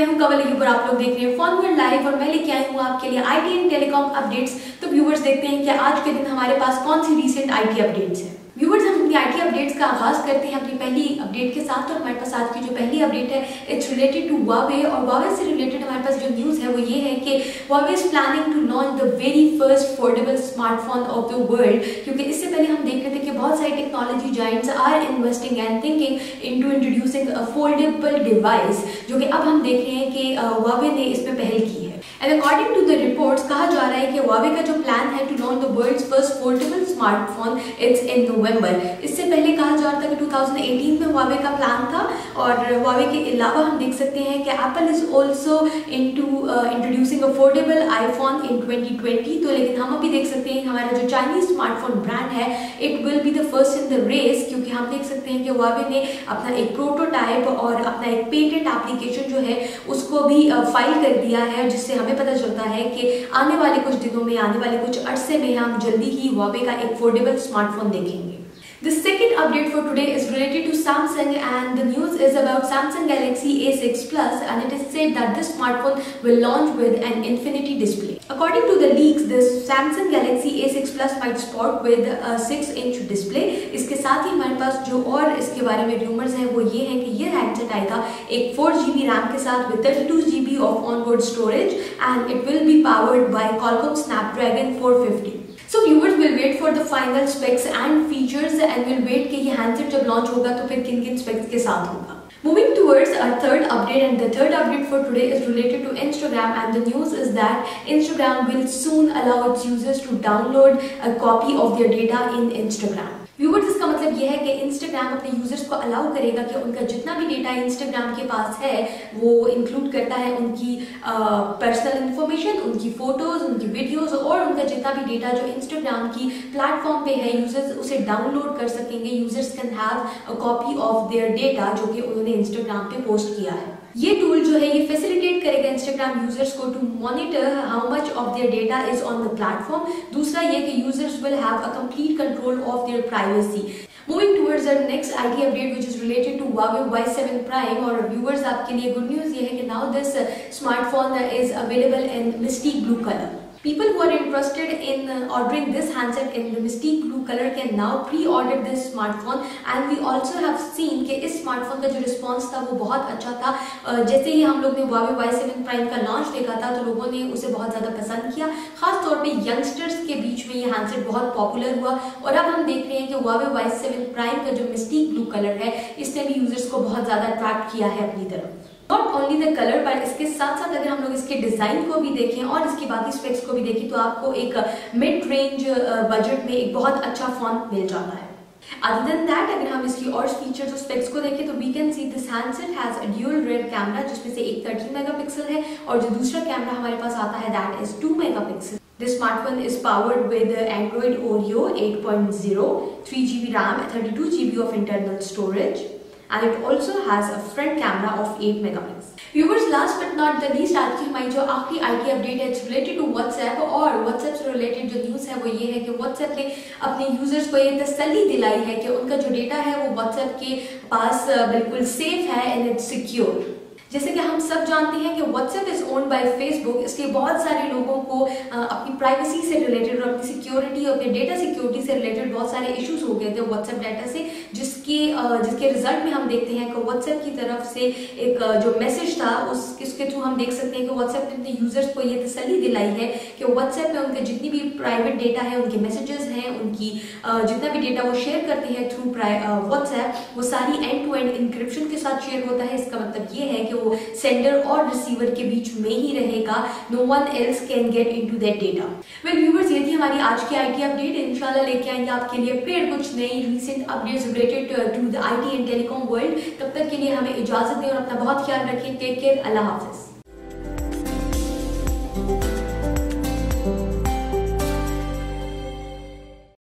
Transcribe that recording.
मैं हूं कवल पर आप लोग देख रहे हैं फोन वर्ल्ड लाइव और मैं लेके आई हूं आपके लिए आईटी एंड टेलीकॉम अपडेट्स। तो व्यूवर्स देखते हैं कि आज के दिन हमारे पास कौन सी रीसेंट आईटी अपडेट्स हैं। व्यूवर्स हम अपनी आईटी अपडेट्स का आगाज करते हैं अपनी पहली अपडेट के साथ। और हमारे पास आज की जो पहली अपडेट है इट्स रिलेटेड टू Huawei और Huawei से रिलेटेड हमारे पास जो न्यूज़ है वो ये है कि Huawei is planning to launch the very first foldable smartphone of the world. क्योंकि इससे पहले हम देख रहे थे कि बहुत सारे technology giants are investing and thinking into introducing a foldable device, जो कि अब हम देख रहे हैं कि Huawei ने इसमें पहल की है। And according to the reports कहा जा रहा है कि Huawei का जो प्लान है to launch the world's first foldable smartphone it's in November. इससे पहले कहा जा रहा था कि 2018 में Huawei का प्लान था। और Huawei के अलावा हम देख सकते हैं कि Apple is also into introducing a foldable iPhone in 2020। तो लेकिन हम अभी देख सकते हैं हमारा जो चाइनीज स्मार्टफोन ब्रांड है it will be the first in the race, क्योंकि हम देख सकते हैं कि Huawei ने अपना एक प्रोटोटाइप और अपना एक पेटेंट एप्लीकेशन जो है उसको भी फाइल कर दिया है, जिससे हमें पता चलता है कि आने वाले कुछ दिनों में, आने वाले कुछ अरसे में हम जल्दी ही Huawei का एक फोल्डेबल स्मार्टफोन देखेंगे। The second update for today is related to Samsung, and the news is about Samsung Galaxy A6 Plus, and it is said that this smartphone will launch with an infinity display. According to the leaks, this Samsung Galaxy A6 Plus might sport with a 6-inch display. इसके साथ ही हमारे पास जो और इसके बारे में rumours हैं वो ये हैं कि ये हैंडसेट आएगा एक 4GB रैम के साथ with 32GB of onboard storage, and it will be powered by Qualcomm Snapdragon 450. So viewers will wait for the final specs and features and will wait कि ये हैंडसेट जब लॉन्च होगा तो फिर किन-किन स्पेक्स के साथ होगा। Moving towards our third update, and the third update for today is related to Instagram, and the news is that Instagram will soon allow its users to download a copy of their data in Instagram. Viewers इसका मतलब यह है कि Instagram अपने users को allow करेगा कि उनका जितना भी डेटा इंस्टाग्राम के पास है वो इंक्लूड करता है उनकी पर्सनल इंफॉर्मेशन, उनकी फोटोज, उनकी वीडियोस और उनका जितना भी डेटा जो इंस्टाग्राम की प्लेटफॉर्म पे है यूजर्स उसे डाउनलोड कर सकेंगे। Users can have a copy of their data जो कि उन्होंने इंस्टाग्राम पे पोस्ट किया है। ये टूल जो है ये फैसिलिटेट करेगा इंस्टाग्राम यूजर्स को to monitor how much of their data is on the platform. दूसरा ये कि users will have a complete control of their privacy. Moving towards our next IT update which is related to Huawei Y7 Prime, और viewers आपके लिए good news ये है कि now this smartphone is available in mystic blue colour. People who are interested in ordering this handset in the Mystique Blue color can now pre-order this smartphone, and we also have seen कि इस smartphone का जो response था वो बहुत अच्छा था। जैसे ही हम लोग ने Huawei Y7 Prime का लॉन्च देखा था तो लोगों ने उसे बहुत ज़्यादा पसंद किया, खास तौर पे यंगस्टर्स के बीच में ये हैंडसेट बहुत पॉपुलर हुआ। और अब हम देख रहे हैं कि Huawei Y7 Prime का जो Mystique Blue कलर है इसने भी यूजर्स को बहुत ज़्यादा अट्रैक्ट किया है अपनी तरफ। Not only the colour but इसके साथ साथ अगर हम लोग इसके डिजाइन को भी देखें और इसकी बाकी स्पेक्स को भी देखें तो आपको एक मिड रेंज बजट में एक बहुत अच्छा फोन मिल जाता है। Other than that, अगर हम इसकी और फीचर्स और स्पेक्स को देखें तो we can see this handset has a dual rear camera, जिसमें से एक 13 मेगापिक्सल है और जो दूसरा कैमरा हमारे पास आता है that is 2 megapixel. This smartphone is powered with Android Oreo 8.0, 3GB RAM, 32GB of internal storage, and it also has a front camera of 8 megapixels. Viewers, last but not the least, आज की हमारी जो आखिरी IT update है it's related to WhatsApp, और WhatsApp से related जो news है वो ये है कि WhatsApp ने अपने यूजर्स को ये तसल्ली दिलाई है कि उनका जो डेटा है वो WhatsApp के पास बिल्कुल सेफ है एंड इट्स सिक्योर। जैसे कि हम सब जानते हैं कि WhatsApp is owned by Facebook, इसलिए बहुत सारे लोगों को अपनी प्राइवेसी से रिलेटेड और अपनी सिक्योरिटी और अपने डेटा सिक्योरिटी से रिलेटेड बहुत सारे इश्यूज हो गए थे WhatsApp डाटा से, जिसके रिजल्ट में हम देखते हैं कि WhatsApp की तरफ से एक जो मैसेज था उसके थ्रू हम देख सकते हैं कि WhatsApp ने अपने यूजर्स को ये तसल्ली दिलाई है कि WhatsApp में उनके जितनी भी प्राइवेट डेटा है, उनके मैसेजेस हैं, उनकी जितना भी डेटा वो शेयर करते हैं थ्रू WhatsApp वो सारी एंड टू एंड इंक्रिप्शन के साथ शेयर होता है। इसका मतलब ये है कि सेंडर और रिसीवर के बीच में ही रहेगा, no one else can get into that data. Well viewers, ये थी हमारी आज की आईटी अपडेट। इंशाल्लाह लेके आएंगे आपके लिए फिर कुछ नई recent updates related to the IT and telecom world. तब तक के लिए हमें इजाजत दें और अपना बहुत ख्याल रखें। टेक केयर, अल्लाह हाफिज।